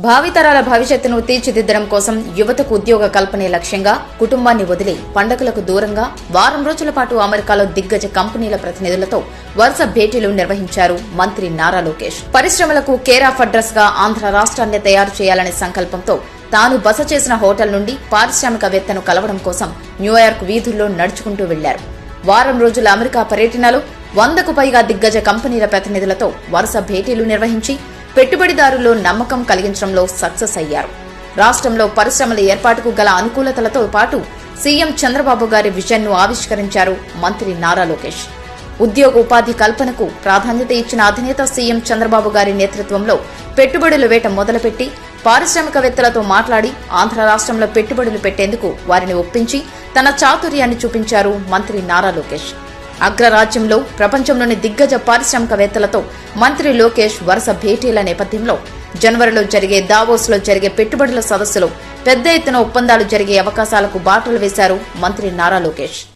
భావితరాల భవిష్యత్తును తీర్చిదిద్దడం కోసం యువతకు ఉద్యోగ కల్పనే లక్ష్యంగా కుటుంబాన్ని వదిలి పండగలకు దూరంగా వారం రోజుల పాటు అమెరికాలో దిగ్గజ కంపెనీల ప్రతినిధులతో వరుస భేటీలు నిర్వహించారు మంత్రి నారా లోకేష్. పరిశ్రమలకు కేర్ ఆఫ్ అడ్రస్ గా ఆంధ్ర రాష్ట్రాన్ని తయారు చేయాలనే సంకల్పంతో తాను బస చేసిన హోటల్ నుండి పారిశ్రామికవేత్తను కలవడం కోసం న్యూయార్క్ వీధుల్లో నడుచుకుంటూ వెళ్లారు. వారం రోజుల అమెరికా పర్యటనలో 100కు పైగా దిగ్గజ కంపెనీల ప్రతినిధులతో వరుస భేటీలు నిర్వహించి పెట్టుబడిదారుల్లో నమ్మకం కలిగించడంలో సక్సెస్ అయ్యారు. రాష్ట్రంలో పరిశ్రమల ఏర్పాటుకు గల అనుకూలతలతో పాటు సీఎం చంద్రబాబు గారి విజన్ ను ఆవిష్కరించారు మంత్రి నారా లోకేష్. ఉద్యోగ ఉపాధి కల్పనకు ప్రాధాన్యత ఇచ్చిన అధినేత సీఎం చంద్రబాబు గారి నేతృత్వంలో పెట్టుబడుల వేట మొదలుపెట్టి పారిశ్రామికవేత్తలతో మాట్లాడి ఆంధ్ర రాష్ట్రంలో పెట్టుబడులు పెట్టేందుకు వారిని ఒప్పించి తన చాతుర్యాన్ని చూపించారు మంత్రి నారా లోకేష్. అగ్రరాజ్యంలో ప్రపంచంలోని దిగ్గజ పారిశ్రామికవేత్తలతో మంత్రి లోకేష్ వరుస భేటీల నేపథ్యంలో జనవరిలో జరిగే దావోస్లో జరిగే పెట్టుబడుల సదస్సులో పెద్ద ఎత్తున ఒప్పందాలు జరిగే అవకాశాలకు బాటలు వేశారు మంత్రి నారా లోకేష్.